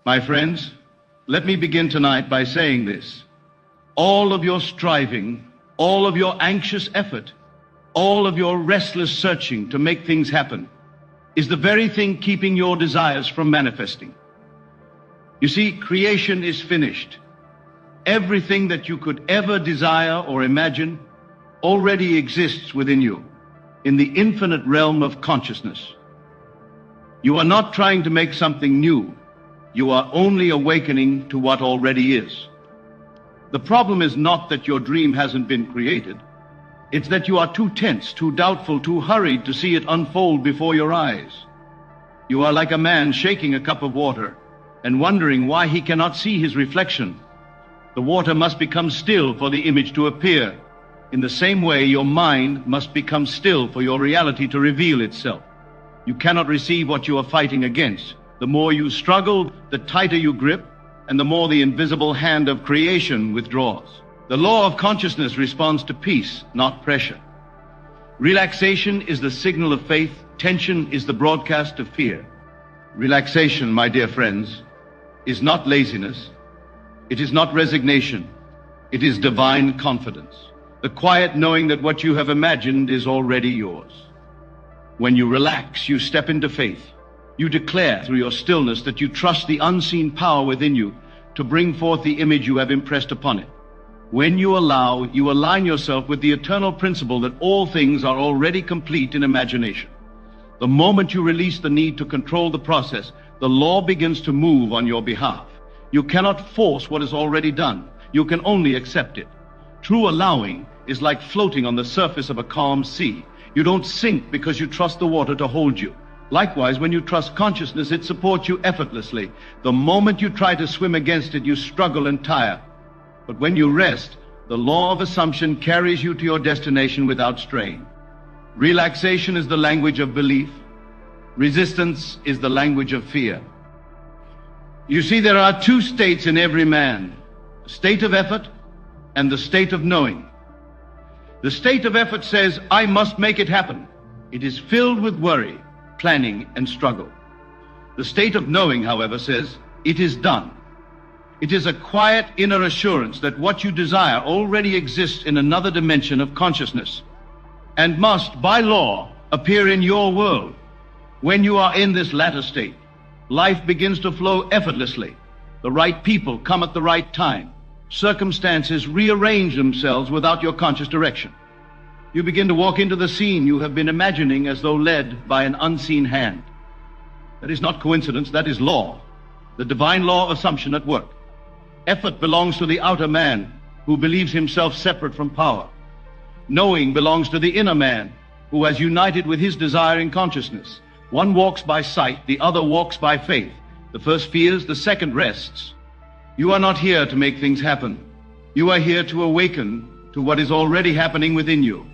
My friends, let me begin tonight by saying this. All of your striving, all of your anxious effort, all of your restless searching to make things happen is the very thing keeping your desires from manifesting. You see, creation is finished. Everything that you could ever desire or imagine already exists within you in the infinite realm of consciousness. You are not trying to make something new. You are only awakening to what already is. The problem is not that your dream hasn't been created. It's that you are too tense, too doubtful, too hurried to see it unfold before your eyes. You are like a man shaking a cup of water and wondering why he cannot see his reflection. The water must become still for the image to appear. In the same way, your mind must become still for your reality to reveal itself. You cannot receive what you are fighting against. The more you struggle, the tighter you grip, and the more the invisible hand of creation withdraws. The law of consciousness responds to peace, not pressure. Relaxation is the signal of faith. Tension is the broadcast of fear. Relaxation, my dear friends, is not laziness. It is not resignation. It is divine confidence. The quiet knowing that what you have imagined is already yours. When you relax, you step into faith. You declare through your stillness that you trust the unseen power within you to bring forth the image you have impressed upon it. When you allow, you align yourself with the eternal principle that all things are already complete in imagination. The moment you release the need to control the process, the law begins to move on your behalf. You cannot force what is already done. You can only accept it. True allowing is like floating on the surface of a calm sea. You don't sink because you trust the water to hold you. Likewise, when you trust consciousness, it supports you effortlessly. The moment you try to swim against it, you struggle and tire. But when you rest, the law of assumption carries you to your destination without strain. Relaxation is the language of belief. Resistance is the language of fear. You see, there are two states in every man, the state of effort and the state of knowing. The state of effort says, I must make it happen. It is filled with worry, planning, and struggle. The state of knowing, however, says, it is done. It is a quiet inner assurance that what you desire already exists in another dimension of consciousness and must, by law, appear in your world. When you are in this latter state, life begins to flow effortlessly. The right people come at the right time. Circumstances rearrange themselves without your conscious direction. You begin to walk into the scene you have been imagining as though led by an unseen hand. That is not coincidence, that is law, the divine law of assumption at work. Effort belongs to the outer man who believes himself separate from power. Knowing belongs to the inner man who has united with his desire in consciousness. One walks by sight, the other walks by faith. The first fears, the second rests. You are not here to make things happen. You are here to awaken to what is already happening within you.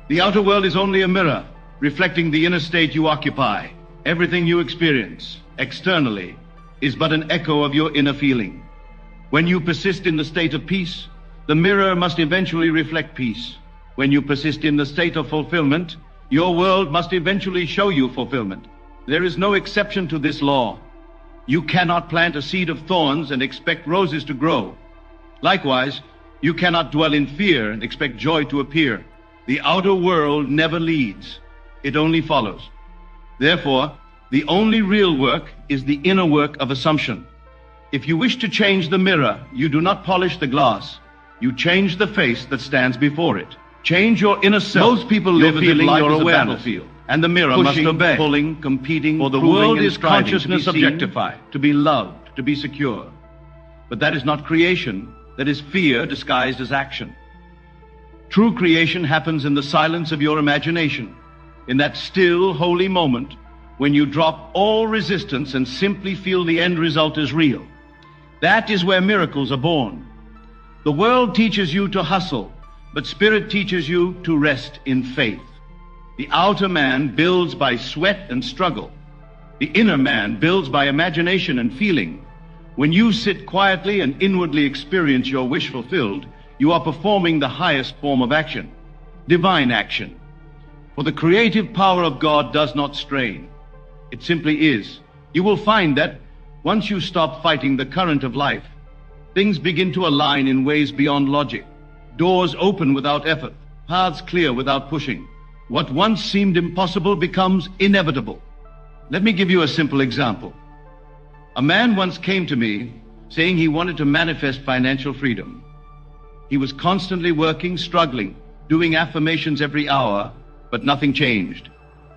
The outer world is only a mirror, reflecting the inner state you occupy. Everything you experience externally is but an echo of your inner feeling. When you persist in the state of peace, the mirror must eventually reflect peace. When you persist in the state of fulfillment, your world must eventually show you fulfillment. There is no exception to this law. You cannot plant a seed of thorns and expect roses to grow. Likewise, you cannot dwell in fear and expect joy to appear. The outer world never leads. It only follows. Therefore, the only real work is the inner work of assumption. If you wish to change the mirror, you do not polish the glass. You change the face that stands before it. Change your inner self. Most people live feeling life is a battlefield, and the mirror must obey. Pulling, competing, for the world is consciousness objectified, to be loved, to be secure. But that is not creation. That is fear disguised as action. True creation happens in the silence of your imagination, in that still, holy moment when you drop all resistance and simply feel the end result is real. That is where miracles are born. The world teaches you to hustle, but Spirit teaches you to rest in faith. The outer man builds by sweat and struggle. The inner man builds by imagination and feeling. When you sit quietly and inwardly experience your wish fulfilled, you are performing the highest form of action, divine action. For the creative power of God does not strain. It simply is. You will find that Once you stop fighting the current of life, things begin to align in ways beyond logic. Doors open without effort, paths clear without pushing. What once seemed impossible becomes inevitable. Let me give you a simple example. A man once came to me saying he wanted to manifest financial freedom. He was constantly working, struggling, doing affirmations every hour, but nothing changed.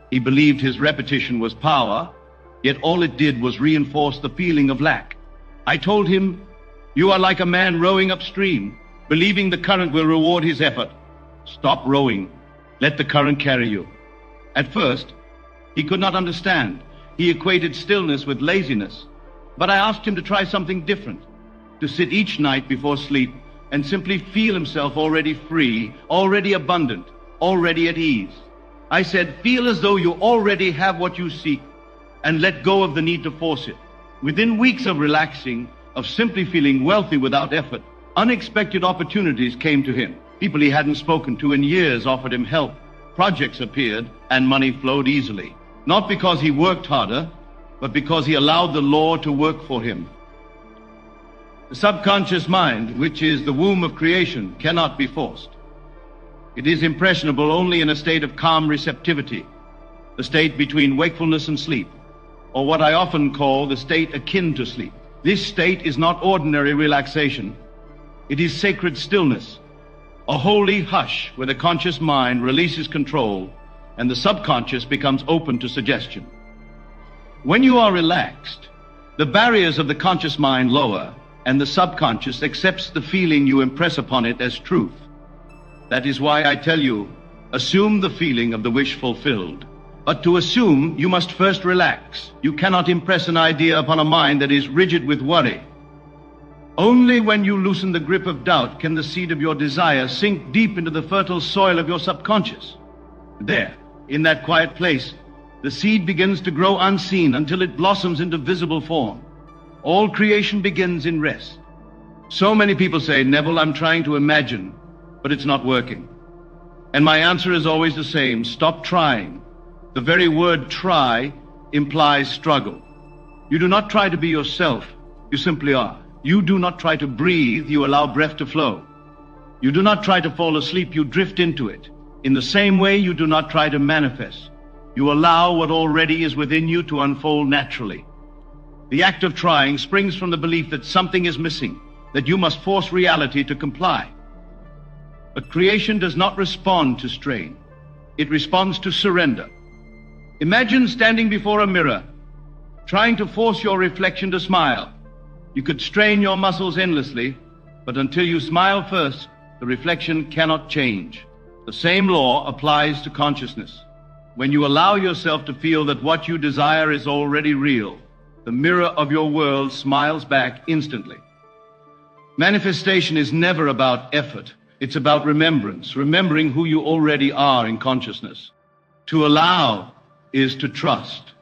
He believed his repetition was power, yet all it did was reinforce the feeling of lack. I told him, "You are like a man rowing upstream, believing the current will reward his effort. Stop rowing. Let the current carry you." At first, he could not understand. He equated stillness with laziness. But I asked him to try something different, to sit each night before sleep and simply feel himself already free, already abundant, already at ease. I said, feel as though you already have what you seek and let go of the need to force it. Within weeks of relaxing, of simply feeling wealthy without effort, unexpected opportunities came to him. People he hadn't spoken to in years offered him help. Projects appeared and money flowed easily. Not because he worked harder, but because he allowed the law to work for him. The subconscious mind, which is the womb of creation, cannot be forced. It is impressionable only in a state of calm receptivity, the state between wakefulness and sleep, or what I often call the state akin to sleep. This state is not ordinary relaxation. It is sacred stillness, a holy hush where the conscious mind releases control and the subconscious becomes open to suggestion. When you are relaxed, the barriers of the conscious mind lower, and the subconscious accepts the feeling you impress upon it as truth. That is why I tell you, assume the feeling of the wish fulfilled. But to assume, you must first relax. You cannot impress an idea upon a mind that is rigid with worry. Only when you loosen the grip of doubt can the seed of your desire sink deep into the fertile soil of your subconscious. There, in that quiet place, the seed begins to grow unseen until it blossoms into visible form. All creation begins in rest. So many people say, Neville, I'm trying to imagine, but it's not working. And my answer is always the same: stop trying. The very word try implies struggle. You do not try to be yourself, you simply are. You do not try to breathe, you allow breath to flow. You do not try to fall asleep, you drift into it. In the same way, you do not try to manifest. You allow what already is within you to unfold naturally. The act of trying springs from the belief that something is missing, that you must force reality to comply. But creation does not respond to strain. It responds to surrender. Imagine standing before a mirror, trying to force your reflection to smile. You could strain your muscles endlessly, but until you smile first, the reflection cannot change. The same law applies to consciousness. When you allow yourself to feel that what you desire is already real, the mirror of your world smiles back instantly. Manifestation is never about effort. It's about remembrance, remembering who you already are in consciousness. To allow is to trust.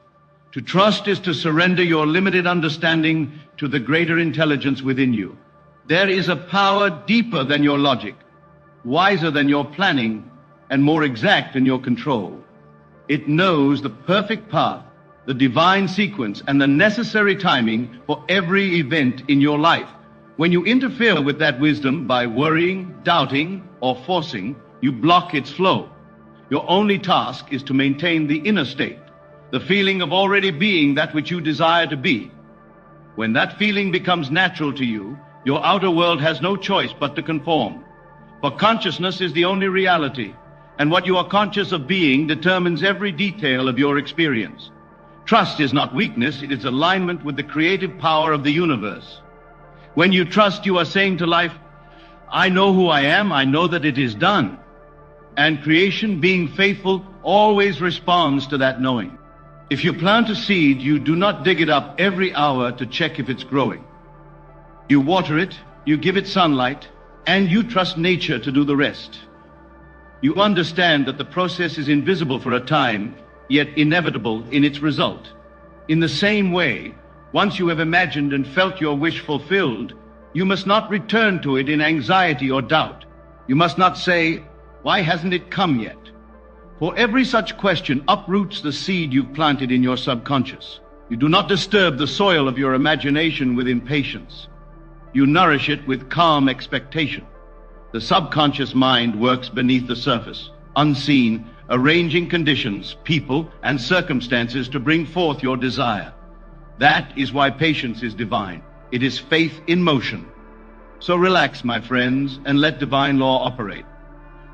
To trust is to surrender your limited understanding to the greater intelligence within you. There is a power deeper than your logic, wiser than your planning, and more exact than your control. It knows the perfect path, the divine sequence, and the necessary timing for every event in your life. When you interfere with that wisdom by worrying, doubting, or forcing, you block its flow. Your only task is to maintain the inner state, the feeling of already being that which you desire to be. When that feeling becomes natural to you, your outer world has no choice but to conform. For consciousness is the only reality, and what you are conscious of being determines every detail of your experience. Trust is not weakness, it is alignment with the creative power of the universe. When you trust, you are saying to life, I know who I am, I know that it is done. And creation, being faithful, always responds to that knowing. If you plant a seed, you do not dig it up every hour to check if it's growing. You water it, you give it sunlight, and you trust nature to do the rest. You understand that the process is invisible for a time, yet inevitable in its result. In the same way, once you have imagined and felt your wish fulfilled, you must not return to it in anxiety or doubt. You must not say, why hasn't it come yet? For every such question uproots the seed you've planted in your subconscious. You do not disturb the soil of your imagination with impatience. You nourish it with calm expectation. The subconscious mind works beneath the surface, unseen, arranging conditions, people, and circumstances to bring forth your desire. That is why patience is divine. It is faith in motion. So relax, my friends, and let divine law operate.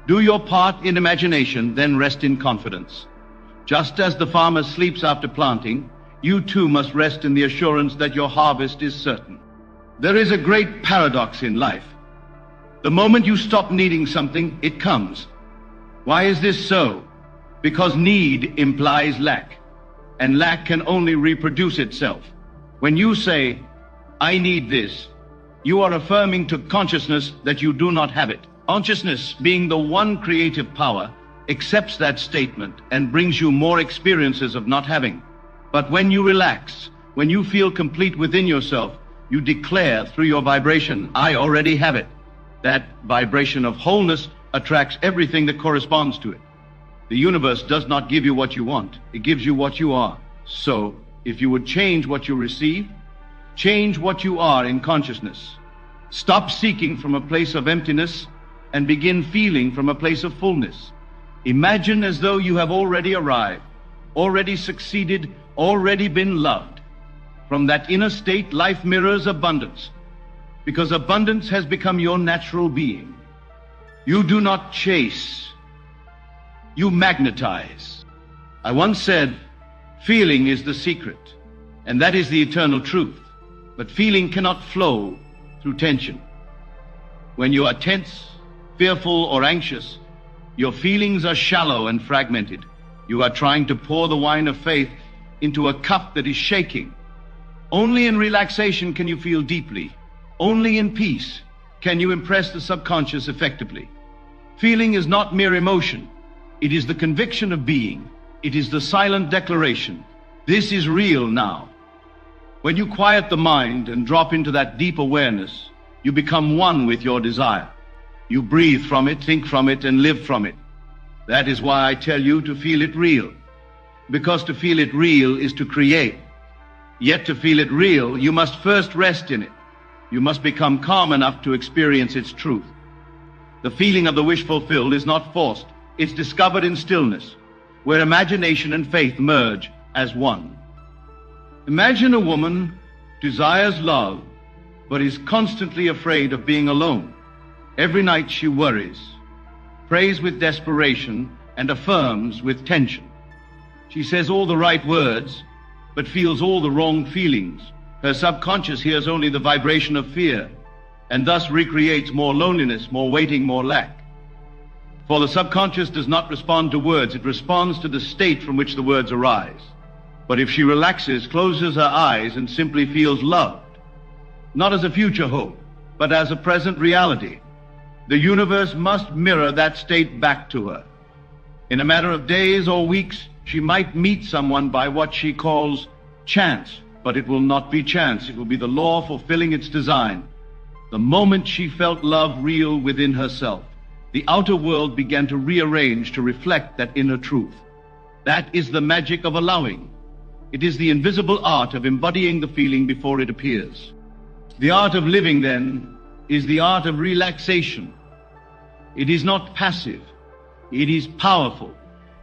Do your part in imagination, then rest in confidence. Just as the farmer sleeps after planting, you too must rest in the assurance that your harvest is certain. There is a great paradox in life. The moment you stop needing something, it comes. Why is this so? Because need implies lack, and lack can only reproduce itself. When you say, I need this, you are affirming to consciousness that you do not have it. Consciousness, being the one creative power, accepts that statement and brings you more experiences of not having. But when you relax, when you feel complete within yourself, you declare through your vibration, I already have it. That vibration of wholeness attracts everything that corresponds to it. The universe does not give you what you want. It gives you what you are. So, if you would change what you receive, change what you are in consciousness. Stop seeking from a place of emptiness and begin feeling from a place of fullness. Imagine as though you have already arrived, already succeeded, already been loved. From that inner state, life mirrors abundance, because abundance has become your natural being. You do not chase, you magnetize. I once said, feeling is the secret, and that is the eternal truth. But feeling cannot flow through tension. When you are tense, fearful, or anxious, your feelings are shallow and fragmented. You are trying to pour the wine of faith into a cup that is shaking. Only in relaxation can you feel deeply. Only in peace can you impress the subconscious effectively. Feeling is not mere emotion. It is the conviction of being. It is the silent declaration. This is real now. When you quiet the mind and drop into that deep awareness, you become one with your desire. You breathe from it, think from it, and live from it. That is why I tell you to feel it real. Because to feel it real is to create. Yet to feel it real, you must first rest in it. You must become calm enough to experience its truth. The feeling of the wish fulfilled is not forced. It's discovered in stillness, where imagination and faith merge as one. Imagine a woman desires love, but is constantly afraid of being alone. Every night she worries, prays with desperation, and affirms with tension. She says all the right words, but feels all the wrong feelings. Her subconscious hears only the vibration of fear, and thus recreates more loneliness, more waiting, more lack. For the subconscious does not respond to words, it responds to the state from which the words arise. But if she relaxes, closes her eyes, and simply feels loved, not as a future hope, but as a present reality, the universe must mirror that state back to her. In a matter of days or weeks, she might meet someone by what she calls chance, but it will not be chance. It will be the law fulfilling its design. The moment she felt love real within herself, the outer world began to rearrange to reflect that inner truth. That is the magic of allowing. It is the invisible art of embodying the feeling before it appears. The art of living, then, is the art of relaxation. It is not passive. It is powerful.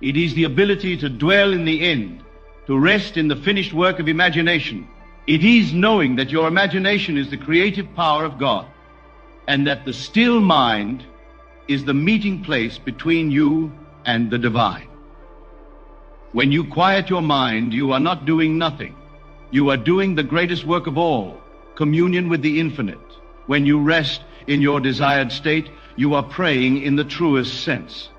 It is the ability to dwell in the end, to rest in the finished work of imagination. It is knowing that your imagination is the creative power of God, and that the still mind is the meeting place between you and the divine. When you quiet your mind, you are not doing nothing. You are doing the greatest work of all, communion with the infinite. When you rest in your desired state, you are praying in the truest sense.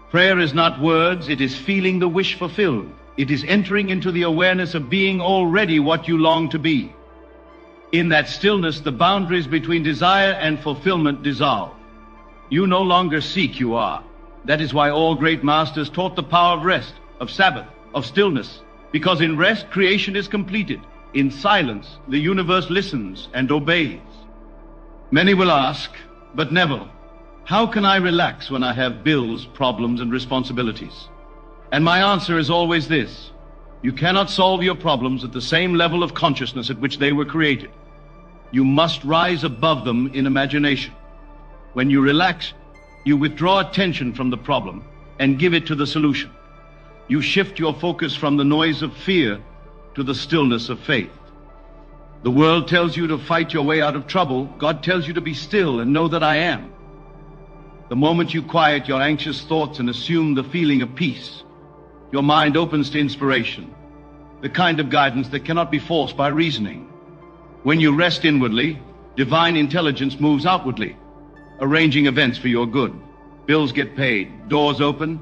Prayer is not words, it is feeling the wish fulfilled. It is entering into the awareness of being already what you long to be. In that stillness, the boundaries between desire and fulfillment dissolve. You no longer seek, you are. That is why all great masters taught the power of rest, of Sabbath, of stillness. Because in rest, creation is completed. In silence, the universe listens and obeys. Many will ask, but Neville, how can I relax when I have bills, problems, and responsibilities? And my answer is always this: You cannot solve your problems at the same level of consciousness at which they were created. You must rise above them in imagination. When you relax, you withdraw attention from the problem and give it to the solution. You shift your focus from the noise of fear to the stillness of faith. The world tells you to fight your way out of trouble. God tells you to be still and know that I am. The moment you quiet your anxious thoughts and assume the feeling of peace, your mind opens to inspiration, the kind of guidance that cannot be forced by reasoning. When you rest inwardly, divine intelligence moves outwardly, arranging events for your good. Bills get paid, doors open,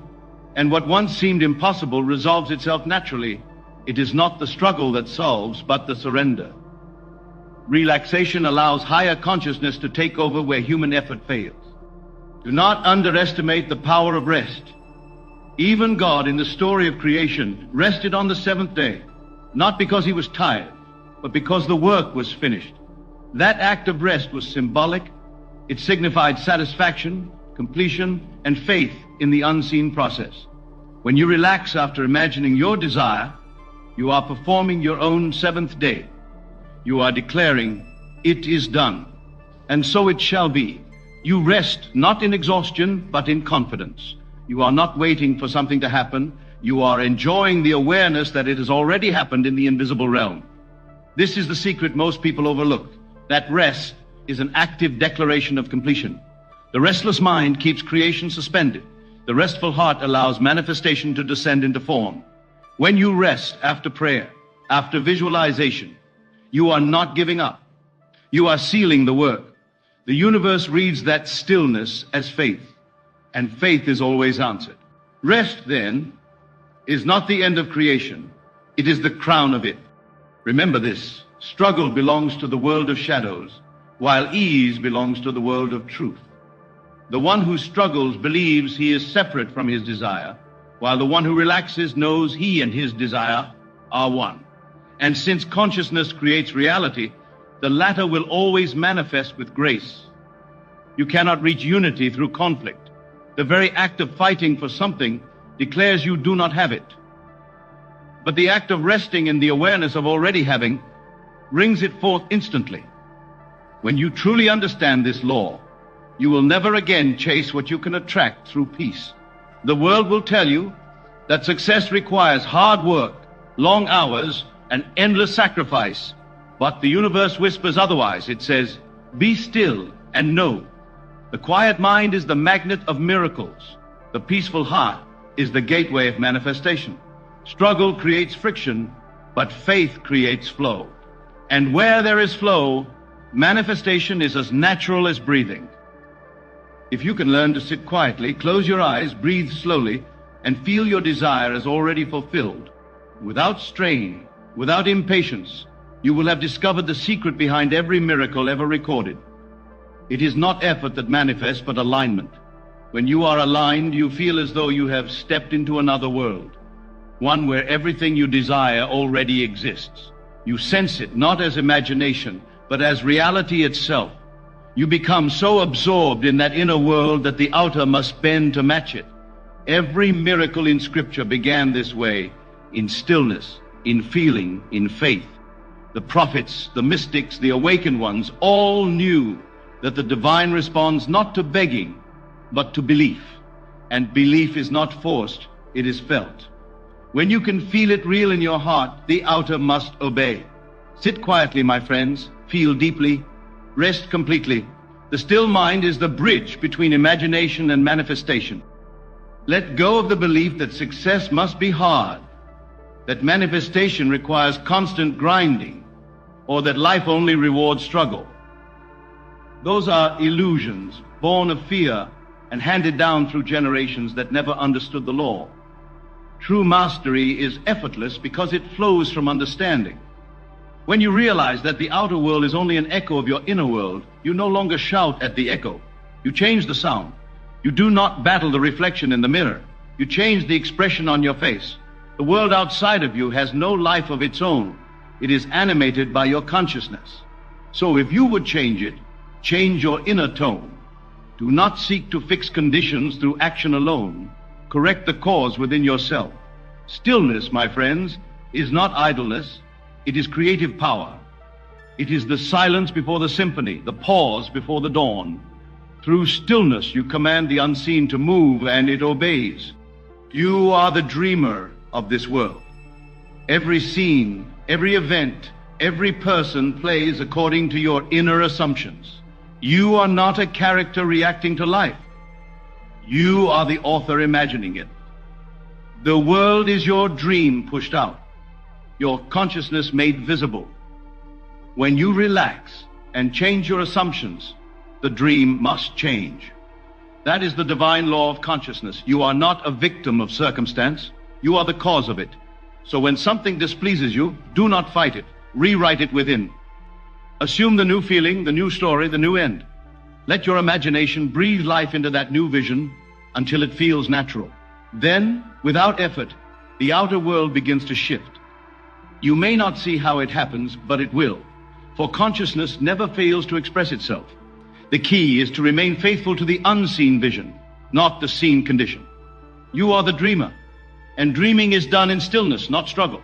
and what once seemed impossible resolves itself naturally. It is not the struggle that solves, but the surrender. Relaxation allows higher consciousness to take over where human effort fails. Do not underestimate the power of rest. Even God in the story of creation rested on the seventh day, not because he was tired, but because the work was finished. That act of rest was symbolic. It signified satisfaction, completion, and faith in the unseen process. When you relax after imagining your desire, you are performing your own seventh day. You are declaring, it is done, and so it shall be. You rest not in exhaustion, but in confidence. You are not waiting for something to happen. You are enjoying the awareness that it has already happened in the invisible realm. This is the secret most people overlook. That rest is an active declaration of completion. The restless mind keeps creation suspended. The restful heart allows manifestation to descend into form. When you rest after prayer, after visualization, you are not giving up. You are sealing the work. The universe reads that stillness as faith, and faith is always answered. Rest, then, is not the end of creation. It is the crown of it. Remember this: struggle belongs to the world of shadows, while ease belongs to the world of truth. The one who struggles believes he is separate from his desire, while the one who relaxes knows he and his desire are one. And since consciousness creates reality, the latter will always manifest with grace. You cannot reach unity through conflict. The very act of fighting for something declares you do not have it. But the act of resting in the awareness of already having brings it forth instantly. When you truly understand this law, you will never again chase what you can attract through peace. The world will tell you that success requires hard work, long hours, and endless sacrifice. But the universe whispers otherwise. It says, be still and know. The quiet mind is the magnet of miracles. The peaceful heart is the gateway of manifestation. Struggle creates friction, but faith creates flow. And where there is flow, manifestation is as natural as breathing. If you can learn to sit quietly, close your eyes, breathe slowly, and feel your desire as already fulfilled, without strain, without impatience, you will have discovered the secret behind every miracle ever recorded. It is not effort that manifests, but alignment. When you are aligned, you feel as though you have stepped into another world, one where everything you desire already exists. You sense it not as imagination, but as reality itself. You become so absorbed in that inner world that the outer must bend to match it. Every miracle in Scripture began this way, in stillness, in feeling, in faith. The prophets, the mystics, the awakened ones all knew that the divine responds not to begging, but to belief. And belief is not forced, it is felt. When you can feel it real in your heart, the outer must obey. Sit quietly, my friends, feel deeply, rest completely. The still mind is the bridge between imagination and manifestation. Let go of the belief that success must be hard, that manifestation requires constant grinding, or that life only rewards struggle. Those are illusions, born of fear and handed down through generations that never understood the law. True mastery is effortless because it flows from understanding. When you realize that the outer world is only an echo of your inner world, you no longer shout at the echo. You change the sound. You do not battle the reflection in the mirror. You change the expression on your face. The world outside of you has no life of its own. It is animated by your consciousness. So if you would change it, change your inner tone. Do not seek to fix conditions through action alone. Correct the cause within yourself. Stillness, my friends, is not idleness, it is creative power. It is the silence before the symphony, the pause before the dawn. Through stillness you command the unseen to move, and it obeys. You are the dreamer of this world. Every scene, every event, every person plays according to your inner assumptions. You are not a character reacting to life. You are the author imagining it. The world is your dream pushed out, your consciousness made visible. When you relax and change your assumptions, the dream must change. That is the divine law of consciousness. You are not a victim of circumstance. You are the cause of it. So when something displeases you, do not fight it. Rewrite it within. Assume the new feeling, the new story, the new end. Let your imagination breathe life into that new vision until it feels natural. Then, without effort, the outer world begins to shift. You may not see how it happens, but it will. For consciousness never fails to express itself. The key is to remain faithful to the unseen vision, not the seen condition. You are the dreamer, and dreaming is done in stillness, not struggle.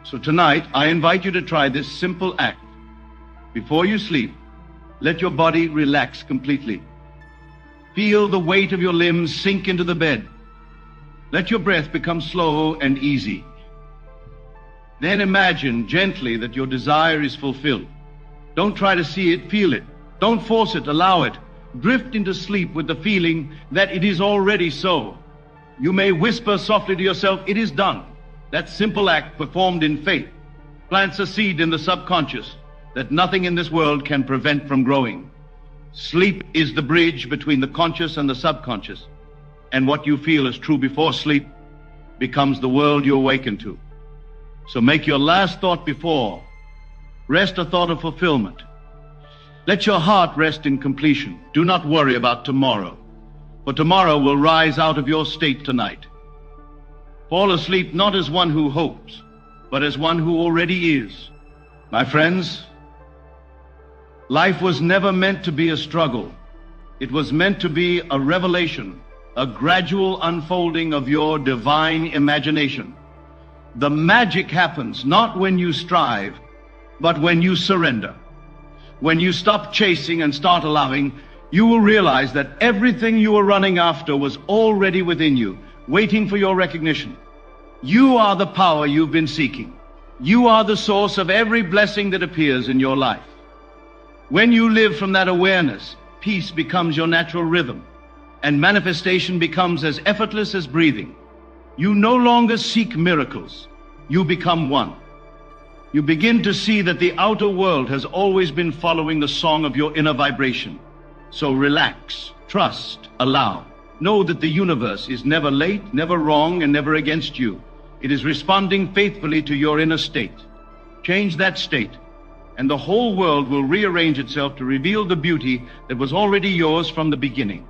So tonight, I invite you to try this simple act. Before you sleep, let your body relax completely. Feel the weight of your limbs sink into the bed. Let your breath become slow and easy. Then imagine gently that your desire is fulfilled. Don't try to see it, feel it. Don't force it, allow it. Drift into sleep with the feeling that it is already so. You may whisper softly to yourself, "It is done." That simple act performed in faith plants a seed in the subconscious that nothing in this world can prevent from growing. Sleep is the bridge between the conscious and the subconscious, and what you feel is true before sleep becomes the world you awaken to. So make your last thought before rest a thought of fulfillment. Let your heart rest in completion. Do not worry about tomorrow, for tomorrow will rise out of your state tonight. Fall asleep not as one who hopes, but as one who already is. My friends, life was never meant to be a struggle. It was meant to be a revelation, a gradual unfolding of your divine imagination. The magic happens not when you strive, but when you surrender. When you stop chasing and start allowing, you will realize that everything you were running after was already within you, waiting for your recognition. You are the power you've been seeking. You are the source of every blessing that appears in your life. When you live from that awareness, peace becomes your natural rhythm, and manifestation becomes as effortless as breathing. You no longer seek miracles. You become one. You begin to see that the outer world has always been following the song of your inner vibration. So relax, trust, allow. Know that the universe is never late, never wrong, and never against you. It is responding faithfully to your inner state. Change that state, and the whole world will rearrange itself to reveal the beauty that was already yours from the beginning.